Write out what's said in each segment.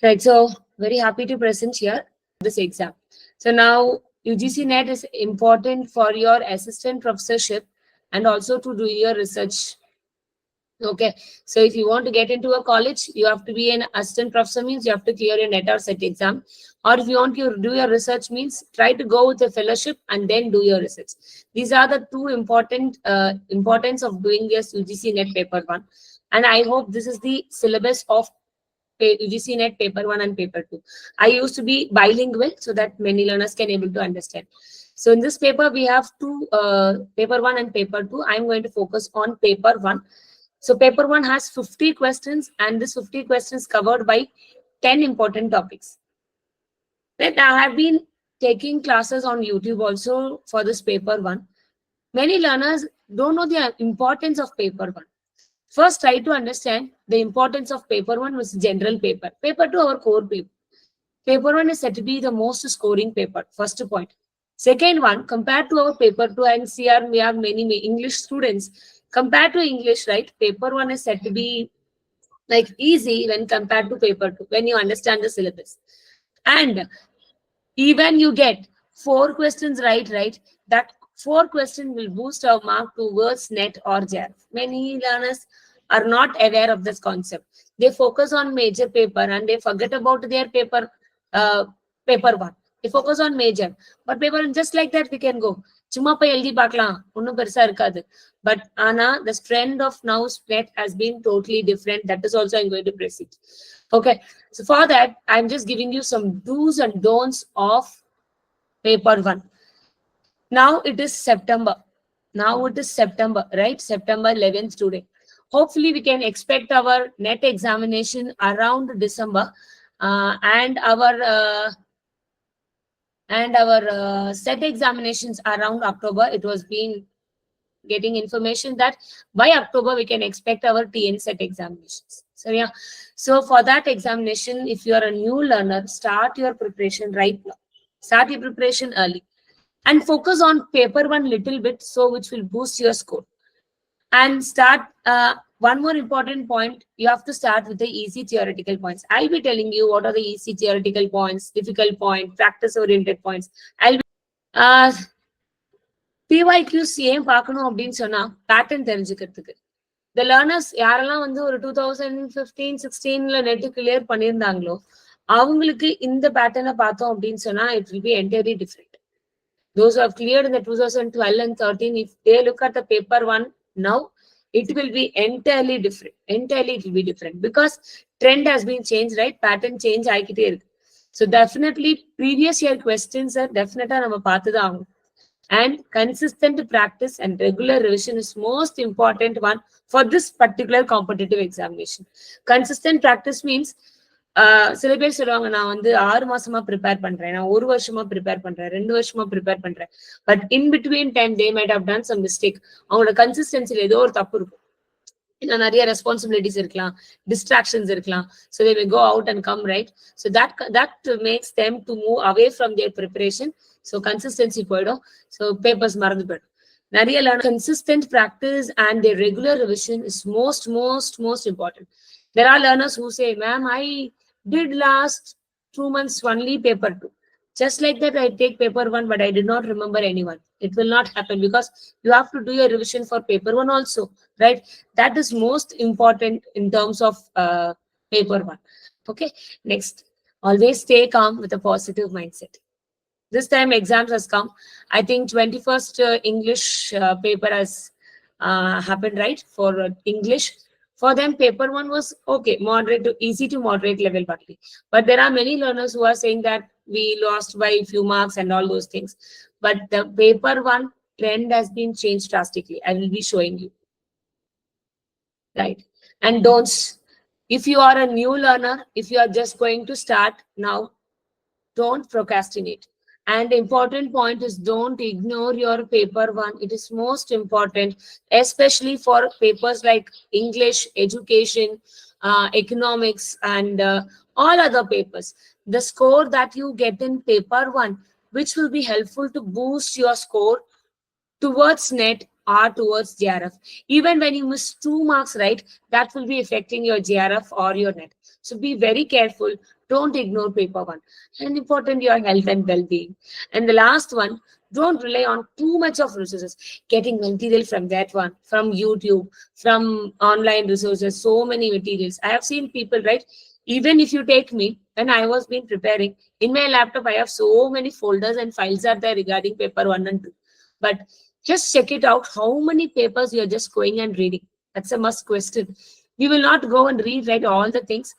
Right, so very happy to present here this exam. So now UGC NET is important for your assistant professorship and also to do your research. Okay, so if you want to get into a college, you have to be an assistant professor, means you have to clear your NET or SET exam. Or if you want to do your research, means try to go with a fellowship and then do your research. These are the two important importance of doing this UGC NET paper 1. And I hope this is the syllabus of UGC NET paper 1 and paper 2. I used to be bilingual so that many learners can able to understand. So in this paper, we have two paper 1 and paper 2. I'm going to focus on paper 1. So paper 1 has 50 questions and this 50 questions covered by 10 important topics. Then I have been taking classes on YouTube also for this paper 1. Many learners don't know the importance of paper 1. First, try to understand the importance of paper 1 was general paper. Paper 2, our core paper. Paper 1 is said to be the most scoring paper. First point. Second one, compared to our paper 2 and CR, we have many English students. Compared to English, right? Paper 1 is said to be like easy when compared to paper 2, when you understand the syllabus. And even you get 4 questions right, that 4 questions will boost our mark towards NET or JRF. Many learners are not aware of this concept. They focus on major paper and they forget about their paper 1. They focus on major. But paper just like that we can go. Chuma pay LD pakla, unnu persa irukadu. But Anna, the trend of now NET has been totally different. That is also I'm going to proceed. Okay, so for that, I'm just giving you some do's and don'ts of paper 1. Now it is September. Right? September 11th today. Hopefully, we can expect our NET examination around December and our set examinations around October. It was being getting information that by October we can expect our TN set examinations. So yeah, so for that examination, if you are a new learner, start your preparation right now. Start your preparation early and focus on paper 1 little bit, so which will boost your score. And start one more important point, you have to start with the easy theoretical points. I'll be telling you what are the easy theoretical points, difficult point, practice oriented points. I'll be PYQs ஏன் பார்க்கணும் அப்படின்னு சொன்னா pattern தெரிஞ்சுக்கிறதுக்கு. The learners யாரெல்லாம் வந்து ஒரு 2015-16ல net clear பண்ணியிருந்தாங்களோ அவங்களுக்கு இந்த பேட்டர்னை பார்த்தோம் அப்படின்னு சொன்னா it will be entirely different. Those who have cleared in the 2012 and 13, if they look at the paper 1 now, it will be entirely different. Entirely it will be different because trend has been changed, right? Pattern change ஆகிக்கிட்டே இருக்கு. So definitely previous year questions are definitely நம்ம பார்த்துதான் ஆகும். And consistent practice and regular revision is most important one for this particular competitive examination. Consistent practice means சில பேர் சொல்லுவாங்க நான் வந்து 6 மாசமா ப்ரிப்பேர் பண்றேன், நான் 1 வருஷமா ப்ரிப்பேர் பண்றேன், 2 வருஷமா ப்ரிப்பேர் பண்றேன். But in between time they might have done some mistake. அவங்களோட கன்சிஸ்டன்சில ஏதோ ஒரு தப்பு இருக்கும். இன்னும் நிறைய ரெஸ்பான்சிபிலிட்டிஸ் இருக்கலாம், டிஸ்ட்ராக்ஷன்ஸ் இருக்கலாம். So they may go out and come, right? So that makes them to move away from their preparation. So consistency போயிடும். So papers மறந்து போயிடும். நிறைய consistent practice and their regular revision is most important. There are learners who say, ma'am, I did last 2 months only paper 2. Just like that, I take paper 1, but I did not remember anyone. It will not happen because you have to do your revision for paper 1 also, right? That is most important in terms of paper 1. Okay, next, always stay calm with a positive mindset. This time exams has come. I think 21st English paper has happened, right? For English. For them, paper 1 was okay, moderate to easy to moderate level partly. But there are many learners who are saying that we lost by a few marks and all those things. But the paper 1 trend has been changed drastically. I will be showing you. Right. And don'ts. If you are a new learner, if you are just going to start now, don't procrastinate. And the important point is don't ignore your paper 1. It is most important, especially for papers like English, education, economics, and all other papers. The score that you get in paper 1, which will be helpful to boost your score towards NET or towards JRF. Even when you miss 2 marks, right, that will be affecting your JRF or your NET. So be very careful. Don't ignore paper one. And important, your health and well-being. And the last one, don't rely on too much of resources. Getting material from that one, from YouTube, from online resources, so many materials. I have seen people, right? Even if you take me, when I was been preparing, in my laptop, I have so many folders and files are there regarding paper one and two. But just check it out, how many papers you're just going and reading. That's a must question. We will not go and read, right, all the things.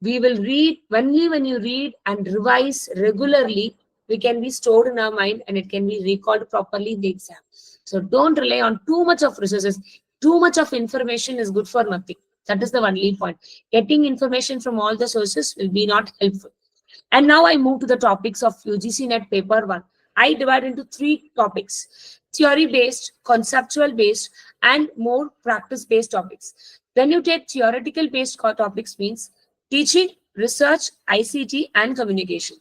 We will read only when you read and revise regularly, we can be stored in our mind and it can be recalled properly in the exam. So don't rely on too much of resources. Too much of information is good for nothing. That is the only point. Getting information from all the sources will be not helpful. And now I move to the topics of UGC NET paper 1. I divide into 3 topics: theory based, conceptual based, and more practice based topics. When you take theoretical based topics, means teaching, research, ICT, and communication.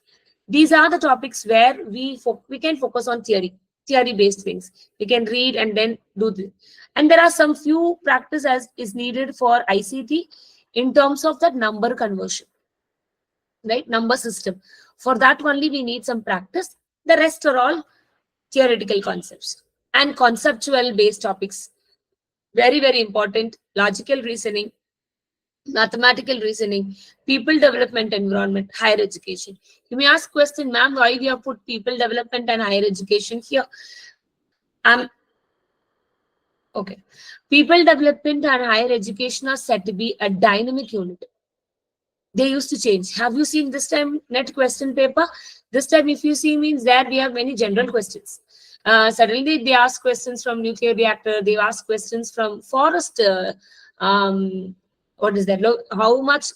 These are the topics where we can focus on theory based things. We can read and then do this. And there are some few practice as is needed for ICT in terms of that number conversion, right? Number system. For that only we need some practice. The rest are all theoretical concepts. And conceptual based topics, very, very important. Logical reasoning, mathematical reasoning, people development, environment, higher education. You may ask question, ma'am, why we have put people development and higher education here? Okay. People development and higher education are said to be a dynamic unit. They used to change. Have you seen this time net question paper? This time, if you see, means that we have many general questions. Suddenly, they ask questions from nuclear reactor. They ask questions from forest. What is that? How much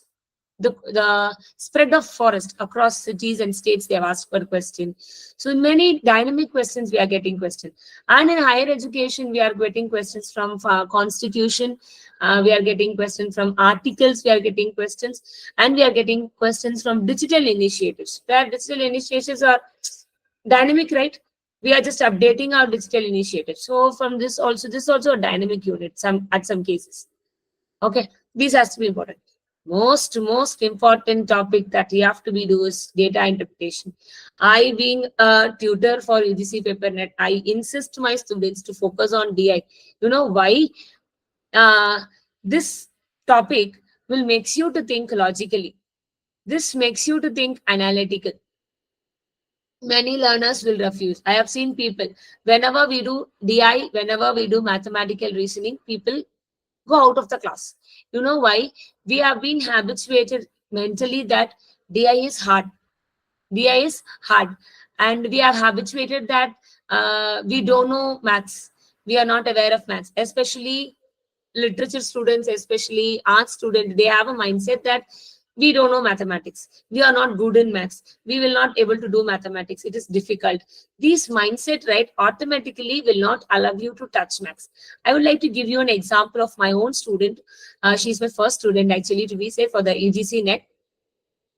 the spread of forest across cities and states, they have asked for a question. So in many dynamic questions, we are getting questions. And in higher education, we are getting questions from constitution. We are getting questions from articles. We are getting questions. And we are getting questions from digital initiatives. Where digital initiatives are dynamic, right? We are just updating our digital initiatives. So from this also a dynamic unit at some cases. Okay, this has to be important. Most important topic that you have to be do is data interpretation. I, being a tutor for UGC PaperNet, I insist my students to focus on DI. You know why? This topic will makes you to think logically. This makes you to think analytical. Many learners will refuse. I have seen people, whenever we do DI, whenever we do mathematical reasoning, people go out of the class. You know why? We have been habituated mentally that DI is hard. DI is hard. And we are habituated that we don't know maths. We are not aware of maths, especially literature students, especially art students. They have a mindset that we don't know mathematics. We are not good in maths. We will not able to do mathematics. It is difficult. This mindset, right, automatically will not allow you to touch maths. I would like to give you an example of my own student. She's my first student, actually, to be safe, for the UGC NET.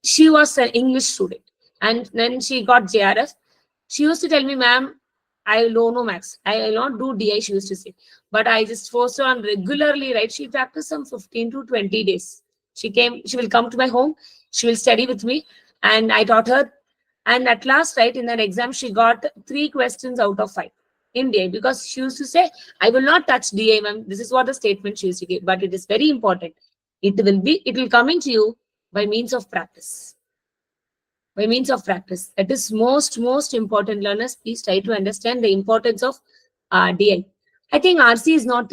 She was an English student. And then she got JRF. She used to tell me, ma'am, I don't know maths. I will not do DI, she used to say. But I just forced her on regularly, right? She practiced some 15 to 20 days. She will come to my home, she will study with me, and I taught her. And at last, right, in that exam, she got 3 questions out of 5 in DI, because she used to say, I will not touch DI, ma'am. This is what the statement she used to give. But it is very important. It will coming to you by means of practice. By means of practice. That is most important. Learners, please try to understand the importance of DI. I think RC is not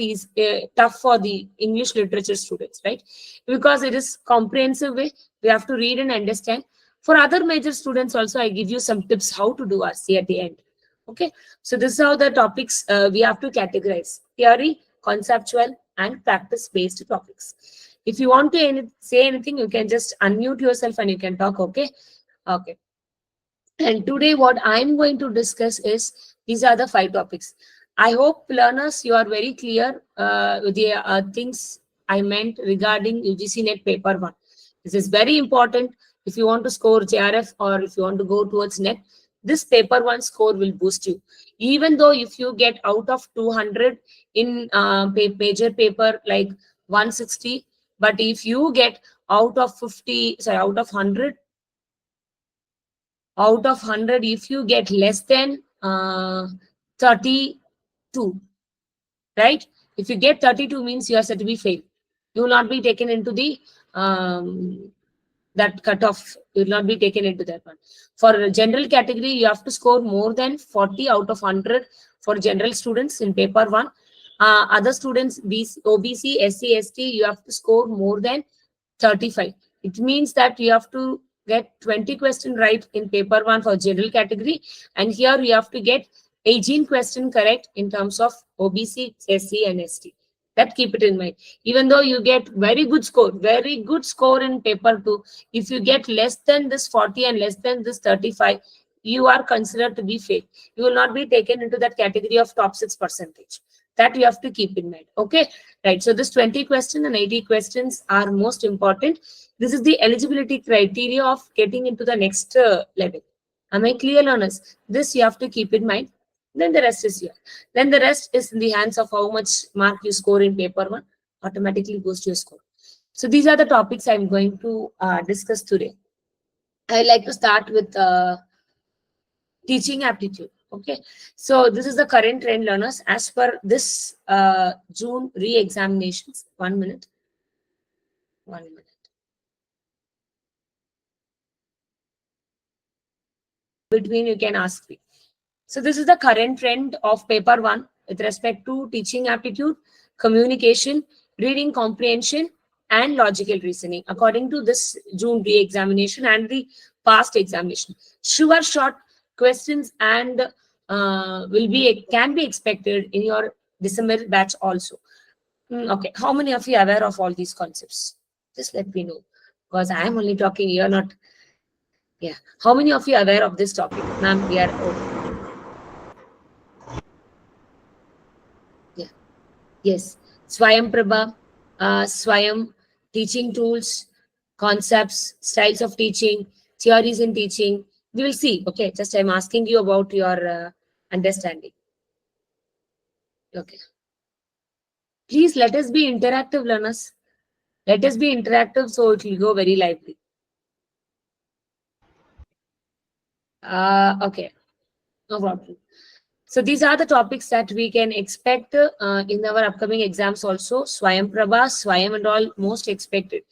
tough for the English literature students, right? Because it is comprehensive way. We have to read and understand. For other major students also, I give you some tips how to do RC at the end. Okay, so this is how the topics we have to categorize: theory, conceptual, and practice-based topics. If you want to say anything, you can just unmute yourself and you can talk. Okay. Okay. And today what I'm going to discuss is, these are the 5 topics. I hope, learners, you are very clear with the things I meant regarding UGC NET paper 1. This is very important. If you want to score JRF or if you want to go towards NET, this paper 1 score will boost you. Even though if you get out of 200 in major paper like 160, but if you get out of 50, sorry, out of 100, out of 100, if you get less than 32, right? If you get 32 means you are said to be failed. You will not be taken into the that cutoff. You will not be taken into that one. For general category, you have to score more than 40 out of 100 for general students in paper 1. Other students, OBC, SC, ST, you have to score more than 35. It means that you have to get 20 questions right in paper 1 for general category, and here you have to get 18 questions correct in terms of OBC, SC, and ST. That keep it in mind. Even though you get very good score in paper 2, if you get less than this 40 and less than this 35, you are considered to be failed. You will not be taken into that category of top 6%. That you have to keep in mind. Okay, right. So this 20 questions and 80 questions are most important. This is the eligibility criteria of getting into the next level. Am I clear, learners? This you have to keep in mind. Then the rest is here. Then the rest is in the hands of how much mark you score in paper 1. Automatically goes to your score. So these are the topics I'm going to discuss today. I like to start with teaching aptitude. Okay, so this is the current trend, learners, as per this June re-examinations. 1 minute. Between you can ask me. So this is the current trend of paper 1 with respect to teaching aptitude, communication, reading comprehension, and logical reasoning, according to this June re-examination and the past examination. Sure short questions and can be expected in your December batch also. Okay, how many of you are aware of all these concepts? Just let me know, because I am only talking, you're not. Yeah, how many of you are aware of this topic? Ma'am, we are yeah. Yes, Swayam Prabha, Swayam, teaching tools, concepts, styles of teaching, theories in teaching. We will see. Okay, just I'm asking you about your understanding. Okay. Please let us be interactive, learners. Let us be interactive so it will go very lively. Okay, no problem. So these are the topics that we can expect in our upcoming exams also. Swayam Prabha, Swayam and all most expected.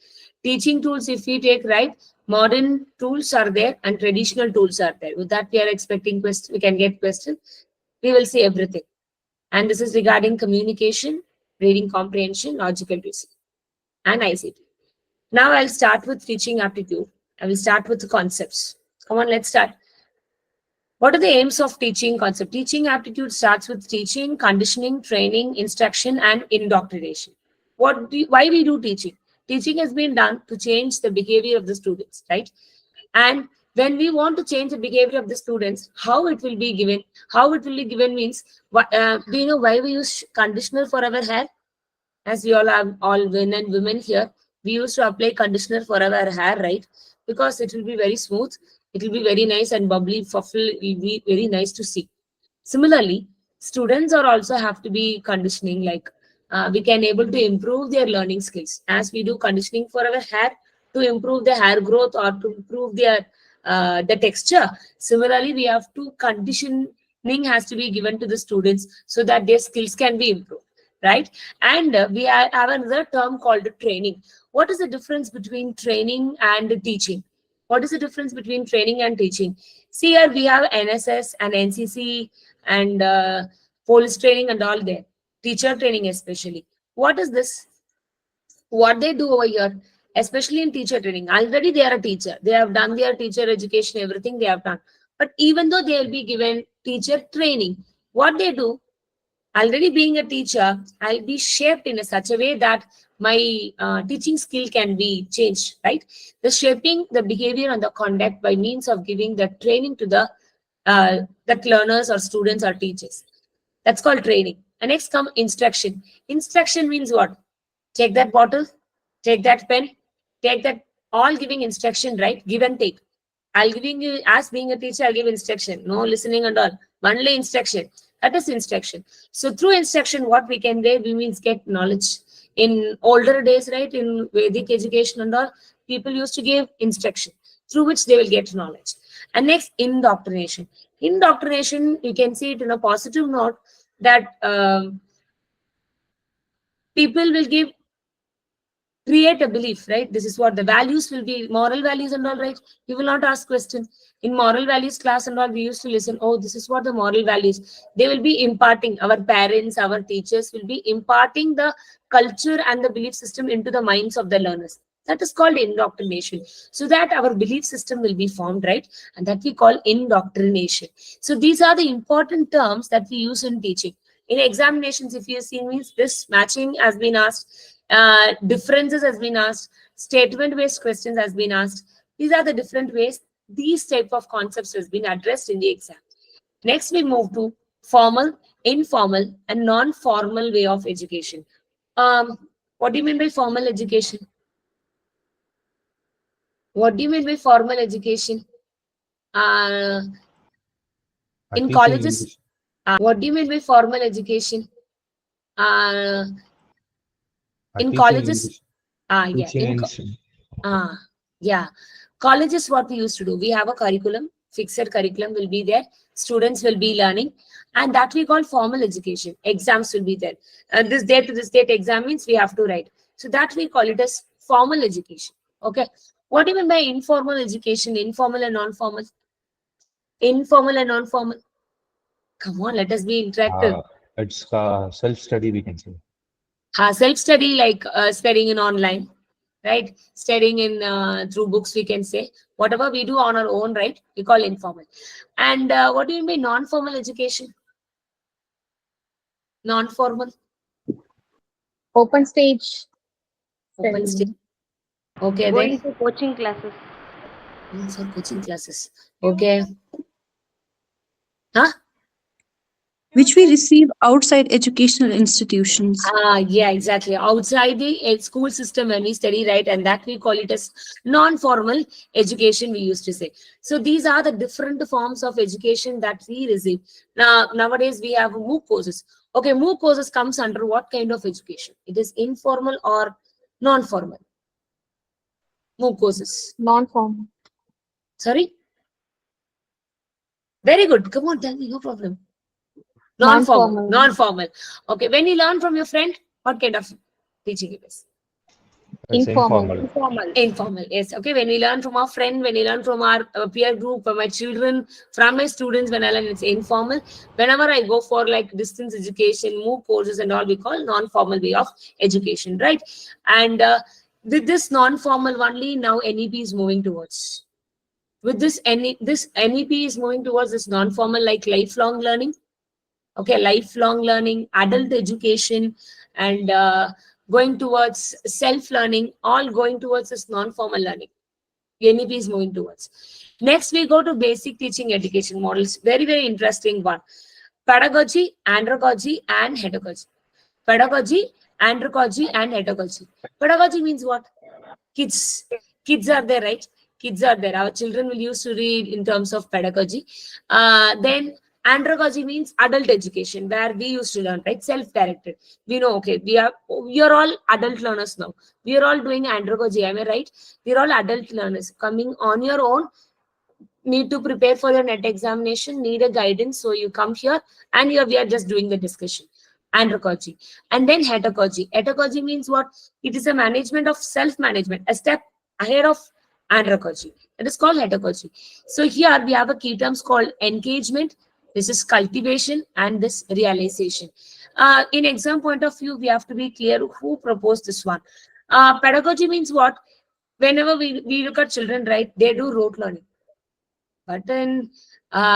Teaching tools, if we take right, modern tools are there and traditional tools are there. With that, we are expecting question. We can get question. We will see everything. And this is regarding communication, reading comprehension, logical reasoning, and ICT. Now I'll start with teaching aptitude. I will start with the concepts. Come on, let's start. What are the aims of teaching concept? Teaching aptitude starts with teaching, conditioning, training, instruction, and indoctrination. Why we do teaching? Teaching has been done to change the behavior of the students, right? And when we want to change the behavior of the students, how it will be given? How it will be given means, do you know why we use conditioner for our hair? As we all have all men and women here, we used to apply conditioner for our hair, right? Because it will be very smooth, it will be very nice and bubbly, fuffle will be very nice to see. Similarly, students are also have to be conditioning, like we can able to improve their learning skills as we do conditioning for our hair to improve the hair growth or to improve their the texture. Similarly, we have to conditioning has to be given to the students so that their skills can be improved, right? And we have another term called training. What is the difference between training and teaching? What is the difference between training and teaching? See, here we have NSS and NCC and police training and all there. Teacher training especially. What is this? What they do over here, especially in teacher training, already they are a teacher. They have done their teacher education, everything they have done. But even though they will be given teacher training, what they do, already being a teacher, I'll be shaped in such a way that my teaching skill can be changed, right? The shaping the behavior and the conduct by means of giving the training to the that learners or students or teachers. That's called training. And next come instruction. Instruction means what? Take that bottle, take that pen, take that, all giving instruction, right? Give and take. I'll giving you, as being a teacher, I'll give instruction. No listening and all. Only instruction. That is instruction. So through instruction, what we can get, we means get knowledge. In older days, right, in Vedic education and all, people used to give instruction through which they will get knowledge. And next, indoctrination. Indoctrination, you can see it in a positive note that people will create a belief, right? This is what the values will be, moral values and all, right? You will not ask question. In moral values class and all, we used to listen, oh, this is what the moral values. They will be imparting, our parents, our teachers will be imparting the culture and the belief system into the minds of the learners. That is called indoctrination. So that our belief system will be formed, right? And that we call indoctrination. So these are the important terms that we use in teaching. In examinations, if you see, means this matching has been asked, differences has been asked, statement based questions has been asked. These are the different ways these type of concepts has been addressed in the exam. Next, we move to formal, informal, and non-formal way of education. What do you mean by formal education? What do you mean by formal education? In colleges, what do you mean by formal education? In colleges, yeah, colleges, what we used to do, we have a curriculum, fixed curriculum will be there, students will be learning, and that we call formal education. Exams will be there, and this date to this date exam means we have to write, so that we call it as formal education. Okay, what do you mean by informal education? Informal and non-formal. Informal and non-formal, come on, let us be interactive. It's self-study, we can say. Self-study, like studying in online, right? Studying in through books, we can say. Whatever we do on our own, right? We call informal. And what do you mean by non-formal education? Non-formal. Open stage. Open stage. Okay, Going then. to coaching classes. For coaching classes. Okay. Huh? Which we receive outside educational institutions. Yeah, exactly. Outside the school system when we study, right? And that we call it as non-formal education, we used to say. So these are the different forms of education that we receive. Now, nowadays we have MOOC courses. Okay, MOOC courses comes under what kind of education? It is informal or non-formal? MOOC courses. Non-formal. Sorry? Very good. Come on, tell me, no problem. Non-formal. Non-formal. Okay. When you learn from your friend, what kind of teaching it is? Informal. Informal. Yes. Okay. When we learn from our friend, when we learn from our peer group, from my children, from my students, when I learn, it's informal. Whenever I go for like distance education, MOOC courses and all, we call non-formal way of education, right? And with this non-formal only, now NEP is moving towards. With this NEP is moving towards this non-formal, like lifelong learning. Okay, lifelong learning, adult education, and going towards self-learning, all going towards this non-formal learning. NEP is moving towards. Next, we go to basic teaching education models. Very, very interesting one. Pedagogy, andragogy, and pedagogy. Pedagogy, andragogy, and pedagogy. Pedagogy means what? Kids. Kids are there, right? Kids are there. Our children will used to read in terms of pedagogy. Then andragogy means adult education, where we used to learn, right? Self-directed. We know, okay, we are all adult learners now. We are all doing andragogy, am I right? We are all adult learners coming on your own. Need to prepare for your net examination, need a guidance, so you come here and we are just doing the discussion. Andragogy. And then hedagogy. Hedagogy means what? It is a management of self-management, a step ahead of andragogy. It is called hedagogy. So here we have a key terms called engagement. This is cultivation and this realization. In exam point of view, we have to be clear who proposed this one. Pedagogy means what? Whenever we look at children, right, they do rote learning. But in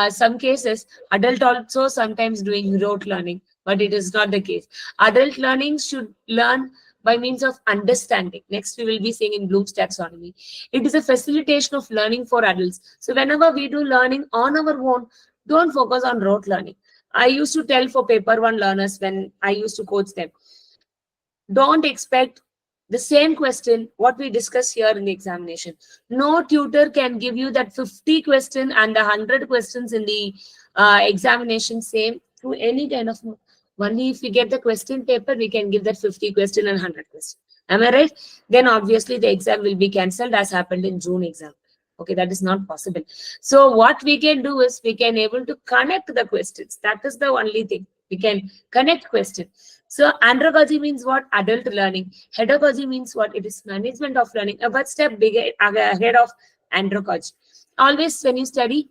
some cases, adult also sometimes doing rote learning, but it is not the case. Adult learning should learn by means of understanding. Next, we will be seeing in Bloom's taxonomy. It is a facilitation of learning for adults. So whenever we do learning on our own, don't focus on rote learning. I used to tell for paper one learners when I used to coach them, don't expect the same question what we discuss here in the examination. No tutor can give you that 50 question and the 100 questions in the examination same through any kind of. Only if we get the question paper, we can give that 50 question and 100 question. Am I right? Then obviously the exam will be cancelled as happened in June exam. Okay, that is not possible. So what we can do is we can able to connect the questions. That is the only thing. We can connect questions. So andragogy means what? Adult learning. Pedagogy means what? It is management of learning. A one step bigger ahead of andragogy. Always when you study,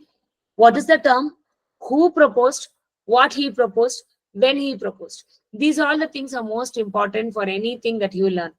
what is the term? Who proposed? What he proposed? When he proposed? These all the things are most important for anything that you learn.